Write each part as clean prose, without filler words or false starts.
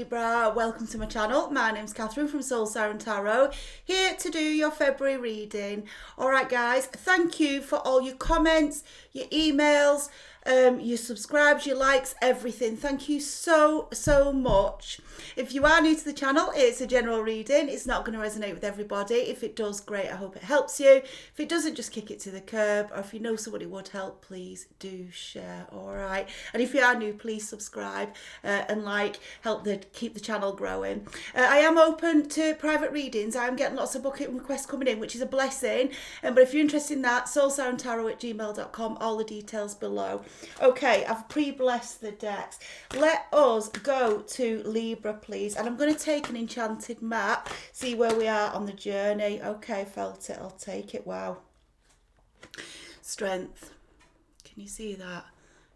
Libra, welcome to my channel. My name's Catherine from Siren Tarot, here to do your February reading. Alright guys, thank you for all your comments, your emails, your subscribes, your likes, everything. Thank you so much. If you are new to the channel, it's a general reading. It's not going to resonate with everybody. If it does, great. I hope it helps you. If it doesn't, just kick it to the curb. Or if you know somebody would help, please do share. All right. And if you are new, please subscribe and help keep the channel growing. I am open to private readings. I am getting lots of booking requests coming in, which is a blessing. But if you're interested in that, soulsirentarot@gmail.com. All the details below. Okay, I've pre-blessed the decks. Let us go to Libra, please. And I'm going to take an enchanted map, see where we are on the journey. Okay, felt it. I'll take it. Wow. Strength. Can you see that?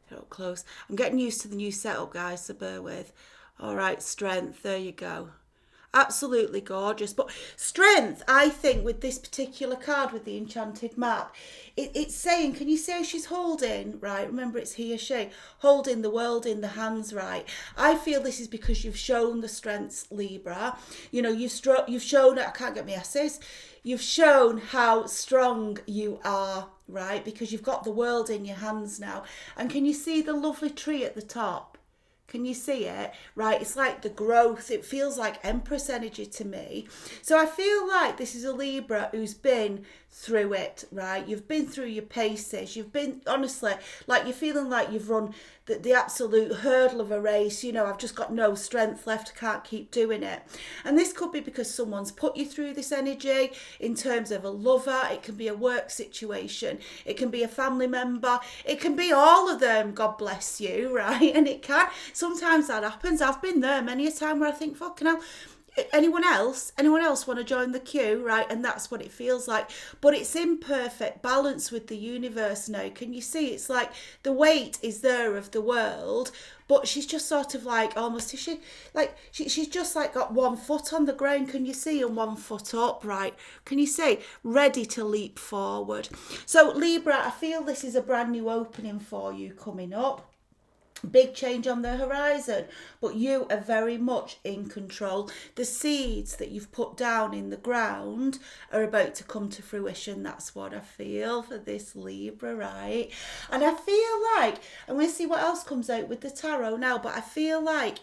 Get up close. I'm getting used to the new setup, guys, so bear with. All right, strength. There you go. Absolutely gorgeous. But strength, I think, with this particular card, with the enchanted map, it's saying, can you see how she's holding, right? Remember, it's he or she, holding the world in the hands, right? I feel this is because you've shown the strengths, Libra. You know, you've shown, I can't get my S's, you've shown how strong you are, right? Because you've got the world in your hands now. And can you see the lovely tree at the top? Can you see it? Right, it's like the growth. It feels like Empress energy to me. So I feel like this is a Libra who's been through it, right? You've been through your paces. You've been, honestly, like you're feeling like you've run the absolute hurdle of a race. You know, I've just got no strength left. I can't keep doing it. And this could be because someone's put you through this energy in terms of a lover. It can be a work situation. It can be a family member. It can be all of them. God bless you, right? And it can. Sometimes that happens. I've been there many a time where I think, fucking hell, anyone else want to join the queue, right? And that's what it feels like. But it's in perfect balance with the universe now. Can you see? It's like the weight is there of the world, but she's just sort of like almost, she's just like got 1 foot on the ground, can you see, and 1 foot up, right? Can you see? Ready to leap forward. So Libra, I feel this is a brand new opening for you coming up. Big change on the horizon, but you are very much in control. The seeds that you've put down in the ground are about to come to fruition. That's what I feel for this Libra, right? And I feel like, and we'll see what else comes out with the tarot now, but I feel like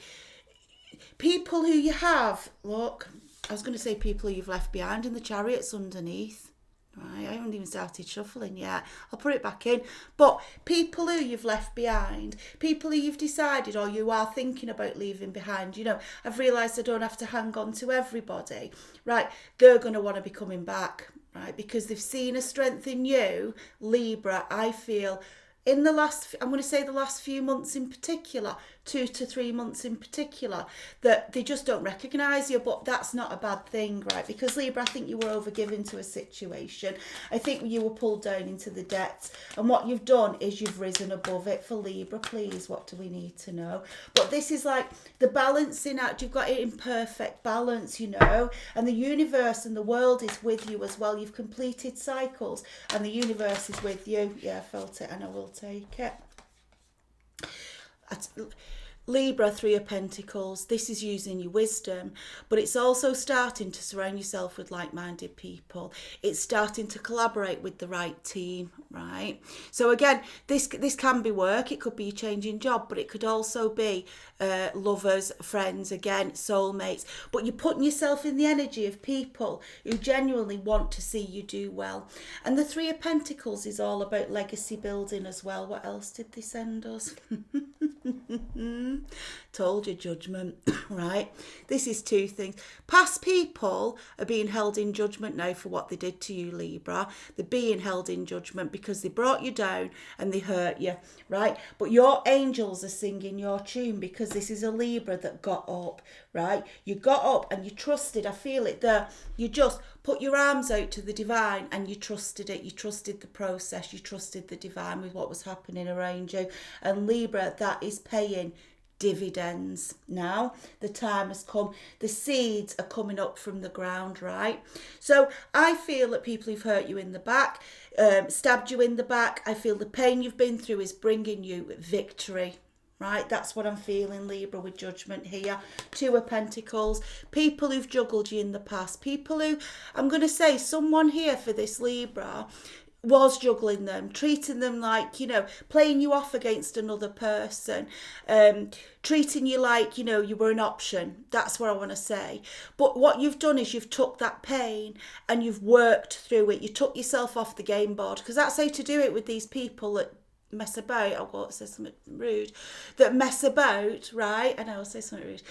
people who you have, look, I was going to say people who you've left behind in the Chariot's underneath. Right, I haven't even started shuffling yet. I'll put it back in. But people who you've left behind, people who you've decided or you are thinking about leaving behind, you know, I've realised I don't have to hang on to everybody, right? They're going to want to be coming back, right? Because they've seen a strength in you, Libra, I feel, in the last, I'm going to say the last few months in particular, 2 to 3 months in particular, that they just don't recognise you. But that's not a bad thing, right? Because Libra, I think you were overgiven to a situation. I think you were pulled down into the depths, and what you've done is you've risen above it. For Libra, please, what do we need to know? But this is like the balancing act. You've got it in perfect balance, you know, and the universe and the world is with you as well. You've completed cycles and the universe is with you. Yeah, I felt it and I will take it. Libra, 3 of Pentacles. This is using your wisdom, but it's also starting to surround yourself with like-minded people. It's starting to collaborate with the right team, right? So again, this can be work. It could be a changing job, but it could also be lovers, friends, again, soulmates. But you're putting yourself in the energy of people who genuinely want to see you do well. And the 3 of Pentacles is all about legacy building as well. What else did they send us? Told you, judgment, right? This is 2 things. Past people are being held in judgment now for what they did to you, Libra. They're being held in judgment because they brought you down and they hurt you, right? But your angels are singing your tune because this is a Libra that got up, right? You got up and you trusted. I feel it there. You just put your arms out to the divine and you trusted it. You trusted the process. You trusted the divine with what was happening around you. And Libra, that is paying dividends now. The time has come. The seeds are coming up from the ground, right? So I feel that people who've hurt you in the back, stabbed you in the back, I feel the pain you've been through is bringing you victory. right? That's what I'm feeling, Libra, with Judgment here. Two of Pentacles, people who've juggled you in the past, people who, I'm going to say, someone here for this Libra was juggling them, treating them like, you know, playing you off against another person, treating you like, you know, you were an option. That's what I want to say. But what you've done is you've took that pain and you've worked through it. You took yourself off the game board, because that's how to do it with these people that mess about. I'll go say something rude, that mess about, right? And I'll say something rude.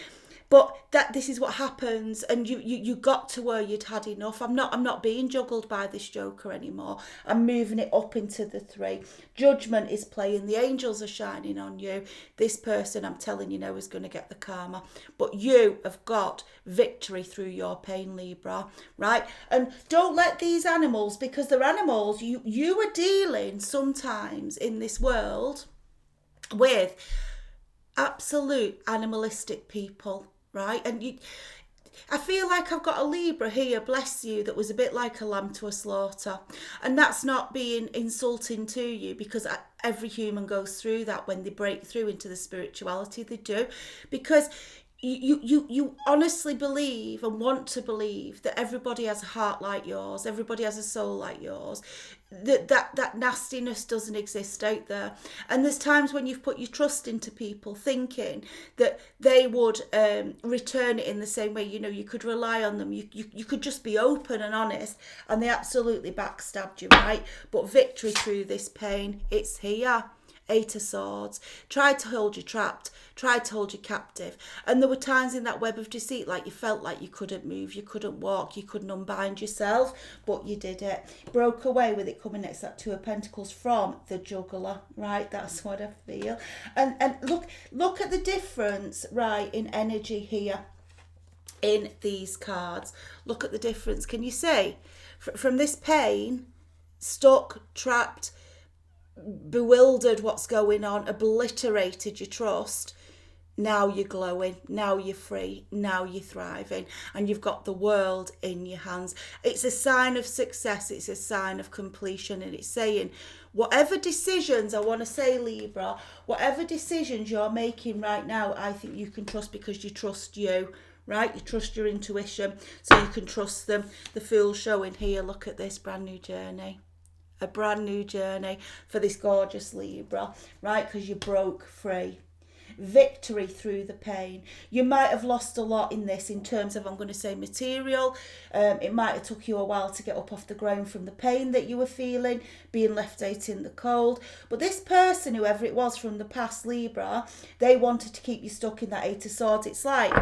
But this is what happens, and you got to where you'd had enough. I'm not being juggled by this Joker anymore. I'm moving it up into the 3. Judgment is playing. The angels are shining on you. This person, I'm telling you now, is going to get the karma. But you have got victory through your pain, Libra, right? And don't let these animals, because they're animals, you are dealing sometimes in this world with absolute animalistic people. Right, and I feel like I've got a Libra here, bless you, that was a bit like a lamb to a slaughter. And that's not being insulting to you, because every human goes through that when they break through into the spirituality. They do, because you honestly believe and want to believe that everybody has a heart like yours, everybody has a soul like yours, that nastiness doesn't exist out there. And there's times when you've put your trust into people thinking that they would return it in the same way. You know, you could rely on them, you could just be open and honest, and they absolutely backstabbed you, right? But victory through this pain, it's here. 8 of Swords, tried to hold you trapped, tried to hold you captive. And there were times in that web of deceit, like you felt like you couldn't move, you couldn't walk, you couldn't unbind yourself, but you did it. Broke away with it coming next, that 2 of Pentacles from the juggler, right? That's what I feel. And look at the difference, right, in energy here in these cards. Look at the difference. Can you see? From this pain, stuck, trapped, bewildered what's going on, obliterated your trust, now you're glowing, now you're free, now you're thriving, and you've got the world in your hands. It's a sign of success, it's a sign of completion, and it's saying whatever decisions, I want to say, Libra, whatever decisions you're making right now, I think you can trust, because you trust you, right? You trust your intuition, so you can trust them. The Fool showing here, look at this, brand new journey. A brand new journey for this gorgeous Libra, right? Because you broke free. Victory through the pain. You might have lost a lot in this in terms of, I'm going to say, material. It might have took you a while to get up off the ground from the pain that you were feeling, being left out in the cold. But this person, whoever it was from the past, Libra, they wanted to keep you stuck in that 8 of Swords. It's like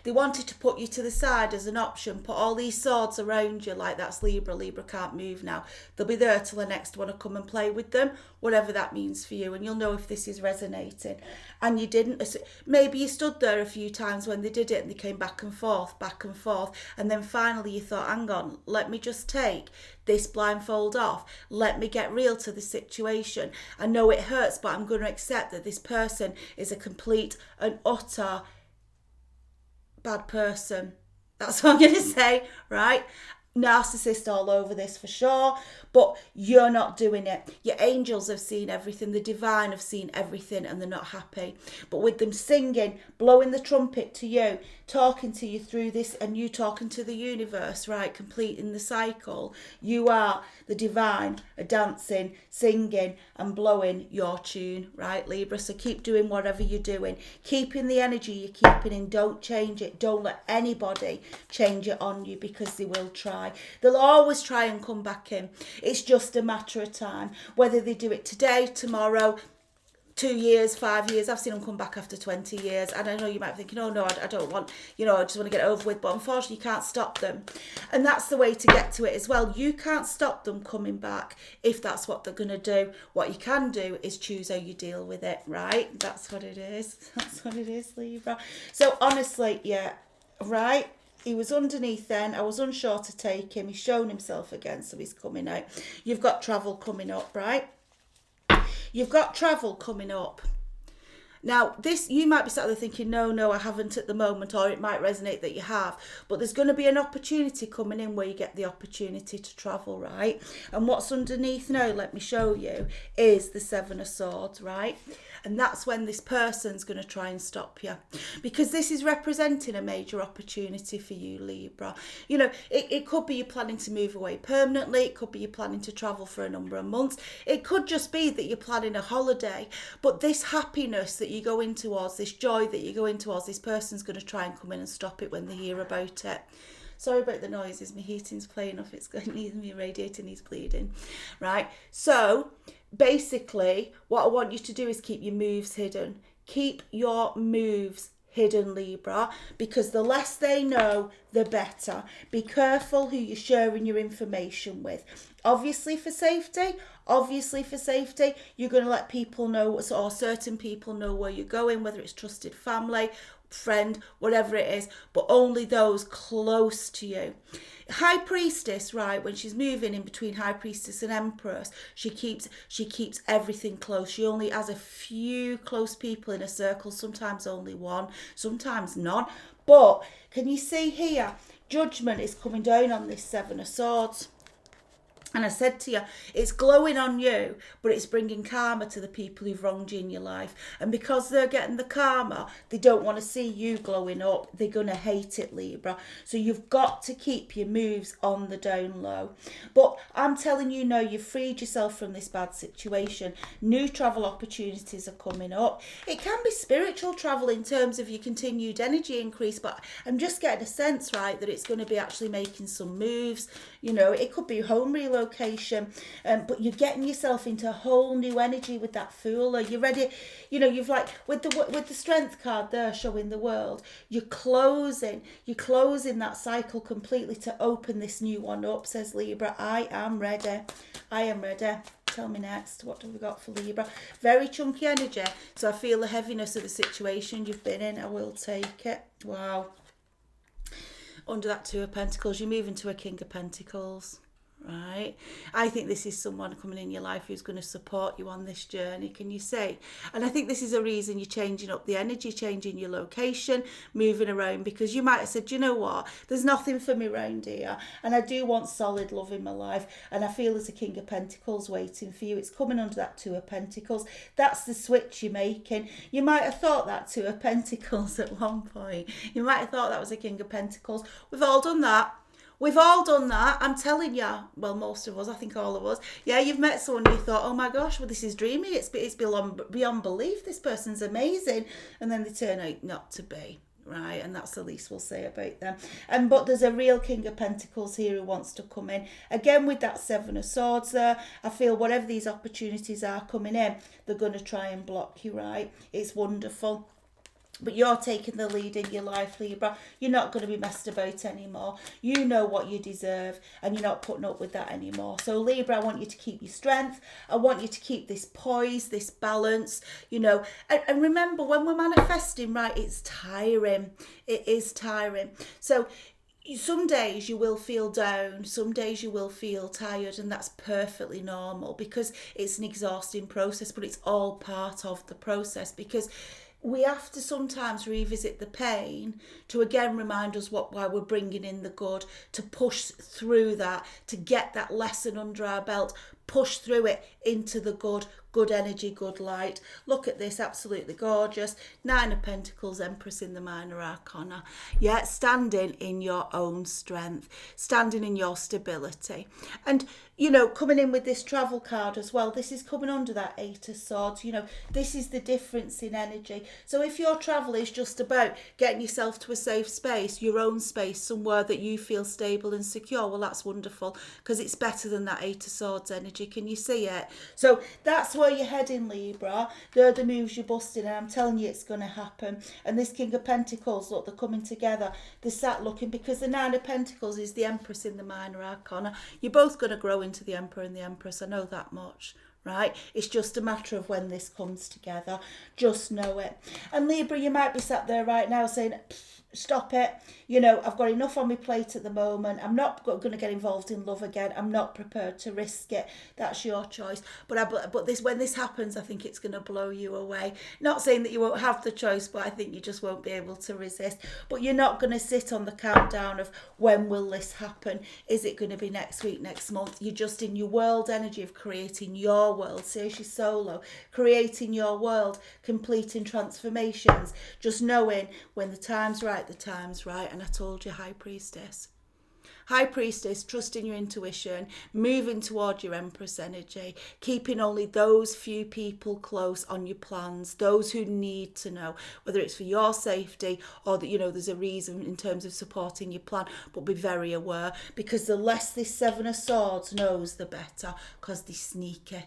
they wanted to put you to the side as an option, put all these swords around you, like that's Libra. Libra can't move now. They'll be there till the next one to come and play with them, whatever that means for you, and you'll know if this is resonating. And you didn't. Maybe you stood there a few times when they did it and they came back and forth, and then finally you thought, hang on, let me just take this blindfold off. Let me get real to the situation. I know it hurts, but I'm going to accept that this person is a complete and utter bad person. That's what I'm going to say, right? Narcissist all over this for sure, but you're not doing it. Your angels have seen everything, the divine have seen everything, and they're not happy. But with them singing, blowing the trumpet to you, talking to you through this, and you talking to the universe, right, completing the cycle, you are the divine, dancing, singing and blowing your tune, right, Libra? So keep doing whatever you're doing, keeping the energy you're keeping in. Don't change it. Don't let anybody change it on you, because they will try. They'll always try and come back in. It's just a matter of time, whether they do it today, tomorrow, 2 years, 5 years. I've seen them come back after 20 years. And I know you might be thinking, oh no, I don't want, I just want to get it over with. But unfortunately, you can't stop them. And that's the way to get to it as well. You can't stop them coming back if that's what they're going to do. What you can do is choose how you deal with it, right? That's what it is. That's what it is, Libra. So honestly, yeah, right? He was underneath then. I was unsure to take him. He's shown himself again, so he's coming out. You've got travel coming up, right? You've got travel coming up. Now, this, you might be sat there thinking, no, I haven't at the moment, or it might resonate that you have. But there's going to be an opportunity coming in where you get the opportunity to travel, right? And what's underneath now, let me show you, is the Seven of Swords, right? And that's when this person's going to try and stop you. Because this is representing a major opportunity for you, Libra. You know, it could be you're planning to move away permanently. It could be you're planning to travel for a number of months. It could just be that you're planning a holiday. But this happiness that you go in towards, this joy that you go in towards, this person's going to try and come in and stop it when they hear about it. Sorry about the noises, my heating's playing off, it's going, my radiator needs bleeding, right? So basically what I want you to do is keep your moves hidden. Keep your moves hidden, Libra, because the less they know, the better. Be careful who you're sharing your information with. Obviously for safety, you're going to let people know, or certain people know where you're going, whether it's trusted family, friend, whatever it is, but only those close to you. High Priestess, right, when she's moving in between High Priestess and Empress, she keeps everything close. She only has a few close people in a circle, sometimes only one, sometimes none. But can you see here, judgment is coming down on this Seven of Swords. And I said to you, it's glowing on you, but it's bringing karma to the people who've wronged you in your life. And because they're getting the karma, they don't want to see you glowing up. They're going to hate it, Libra. So you've got to keep your moves on the down low. But I'm telling you, no, you've freed yourself from this bad situation. New travel opportunities are coming up. It can be spiritual travel in terms of your continued energy increase, but I'm just getting a sense, right, that it's going to be actually making some moves. You know, it could be home relocation, but you're getting yourself into a whole new energy with that Fool. Are you ready? You know, you've like with the Strength card there showing the world. You're closing that cycle completely to open this new one up. Says Libra, I am ready. Tell me next, what have we got for Libra? Very chunky energy. So I feel the heaviness of the situation you've been in. I will take it. Wow. Under that Two of Pentacles, you're moving to a King of Pentacles, right? I think this is someone coming in your life who's going to support you on this journey, can you see? And I think this is a reason you're changing up the energy, changing your location, moving around, because you might have said, you know what, there's nothing for me around here, and I do want solid love in my life, and I feel there's a King of Pentacles waiting for you. It's coming under that Two of Pentacles. That's the switch you're making. You might have thought that Two of Pentacles at one point. You might have thought that was a King of Pentacles. We've all done that. I'm telling you. Well, most of us, I think all of us. Yeah, you've met someone and you thought, oh my gosh, well, this is dreamy. It's beyond belief. This person's amazing. And then they turn out not to be, right? And that's the least we'll say about them. But there's a real King of Pentacles here who wants to come in. Again, with that Seven of Swords there, I feel whatever these opportunities are coming in, they're going to try and block you, right? It's wonderful. But you're taking the lead in your life, Libra. You're not going to be messed about anymore. You know what you deserve, and you're not putting up with that anymore. So, Libra, I want you to keep your strength. I want you to keep this poise, this balance, you know. And remember, when we're manifesting, right, it's tiring. It is tiring. So, some days you will feel down, some days you will feel tired, and that's perfectly normal because it's an exhausting process, but it's all part of the process, because we have to sometimes revisit the pain to again remind us why we're bringing in the good, to push through that, to get that lesson under our belt, push through it into the good energy, good light. Look at this, absolutely gorgeous. Nine of Pentacles, Empress in the Minor Arcana. Yeah, standing in your own strength, standing in your stability. And, you know, coming in with this travel card as well, this is coming under that Eight of Swords. You know, this is the difference in energy. So if your travel is just about getting yourself to a safe space, your own space, somewhere that you feel stable and secure, well, that's wonderful, because it's better than that Eight of Swords energy. Can you see it? So that's where you're heading, Libra. They're the moves you're busting, and I'm telling you it's going to happen. And this King of Pentacles, look, they're coming together. They're sat looking, because the Nine of Pentacles is the Empress in the Minor Arcana. You're both going to grow into the Emperor and the Empress. I know that much. Right? It's just a matter of when this comes together. Just know it. And Libra, you might be sat there right now saying, Stop it. You know, I've got enough on my plate at the moment. I'm not going to get involved in love again. I'm not prepared to risk it. That's your choice. But this, when this happens, I think it's going to blow you away. Not saying that you won't have the choice, but I think you just won't be able to resist. But you're not going to sit on the countdown of when will this happen? Is it going to be next week, next month? You're just in your world energy of creating your world. Seriously, solo, creating your world, completing transformations, just knowing when the time's right, the time's right. And I told you, High Priestess. High Priestess, trusting your intuition, moving toward your Empress energy, keeping only those few people close on your plans, those who need to know, whether it's for your safety or that, you know, there's a reason in terms of supporting your plan, but be very aware, because the less this Seven of Swords knows, the better, because they're sneaky.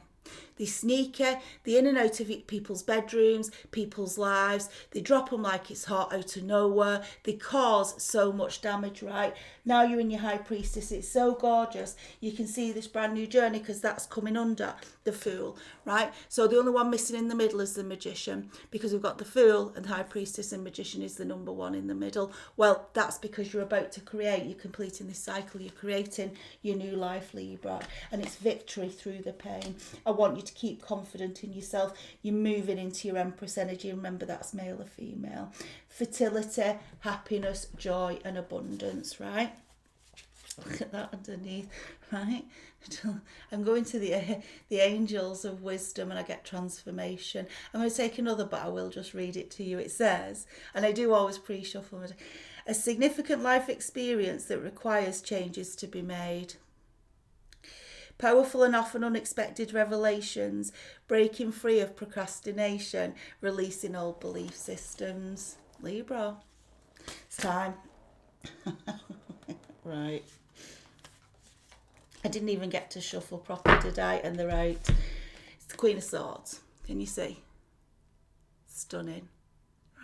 They sneaky, they in and out of people's bedrooms, people's lives. They drop them like it's hot out of nowhere. They cause so much damage, right? Now you're in your High Priestess. It's so gorgeous. You can see this brand new journey because that's coming under the Fool, right? So the only one missing in the middle is the Magician, because we've got the Fool and High Priestess, and Magician is the number one in the middle. Well, that's because you're about to create. You're completing this cycle. You're creating your new life, Libra. And it's victory through the pain. I want you to keep confident in yourself. You're moving into your Empress energy. Remember, that's male or female. Fertility, happiness, joy and abundance, right? Look at that underneath, right? I'm going to the angels of wisdom and I get transformation. I'm going to take another, but I will just read it to you. It says, and I do always pre-shuffle, a significant life experience that requires changes to be made. Powerful and often unexpected revelations, breaking free of procrastination, releasing old belief systems. Libra, it's time. Right. I didn't even get to shuffle properly, did I? And they're out. It's the Queen of Swords. Can you see? Stunning.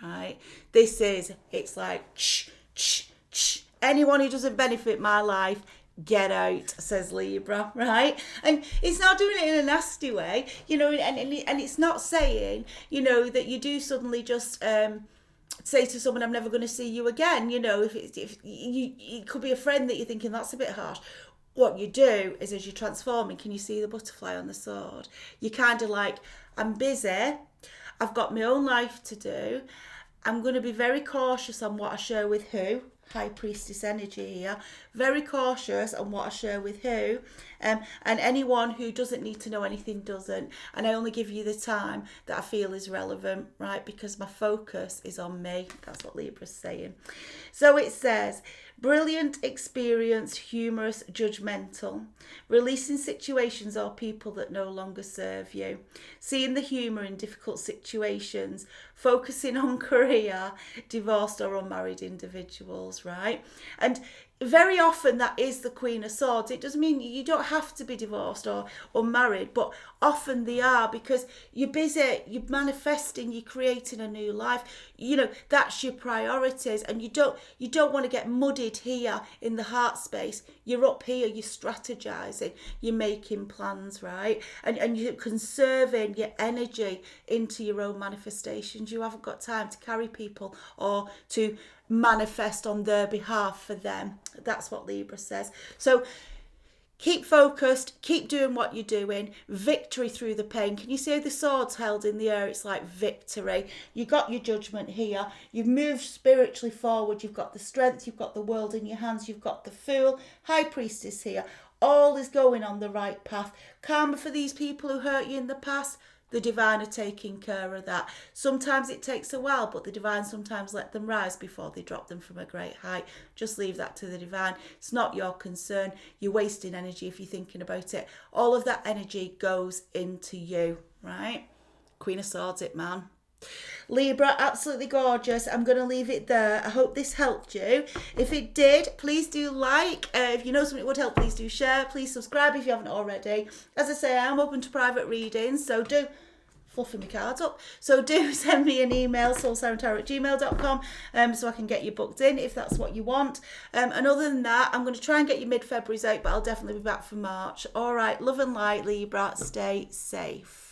Right? This is, it's like, shh, shh, shh. Anyone who doesn't benefit my life, get out, says Libra, right? And it's not doing it in a nasty way, you know, and it's not saying, you know, that you do suddenly just say to someone, I'm never going to see you again, you know, if it could be a friend that you're thinking that's a bit harsh. What you do is, as you're transforming, can you see the butterfly on the sword? You're kind of like, I'm busy, I've got my own life to do, I'm going to be very cautious on what I share with who. High Priestess energy here. Very cautious on what I share with who. And anyone who doesn't need to know anything doesn't. And I only give you the time that I feel is relevant, right? Because my focus is on me. That's what Libra's saying. So it says, brilliant, experienced, humorous, judgmental. Releasing situations or people that no longer serve you. Seeing the humour in difficult situations. Focusing on career, divorced or unmarried individuals, right? And very often that is the Queen of Swords. It doesn't mean you don't have to be divorced or married, but often they are, because you're busy, you're manifesting, you're creating a new life. You know, that's your priorities, and you don't want to get muddied here in the heart space. You're up here, you're strategizing, you're making plans, right? And you're conserving your energy into your own manifestations. You haven't got time to carry people or to manifest on their behalf for them. That's what Libra says. So keep focused, keep doing what you're doing. Victory through the pain. Can you see how the sword's held in the air? It's like victory. You got your judgment here. You've moved spiritually forward. You've got the strength. You've got the world in your hands. You've got the Fool. High Priestess here. All is going on the right path. Karma for these people who hurt you in the past. The divine are taking care of that. Sometimes it takes a while, but the divine sometimes let them rise before they drop them from a great height. Just leave that to the divine. It's not your concern. You're wasting energy if you're thinking about it. All of that energy goes into you, right? Queen of Swords it, man. Libra, absolutely gorgeous. I'm going to leave it there. I hope this helped you. If it did, please do like. If you know something would help, please do share. Please subscribe if you haven't already. As I say, I am open to private readings, so do fluffing my cards up. So do send me an email, soulsirentarot@gmail.com, so I can get you booked in if that's what you want. And other than that, I'm going to try and get you mid-February out, but I'll definitely be back for March. All right, love and light, Libra. Stay safe.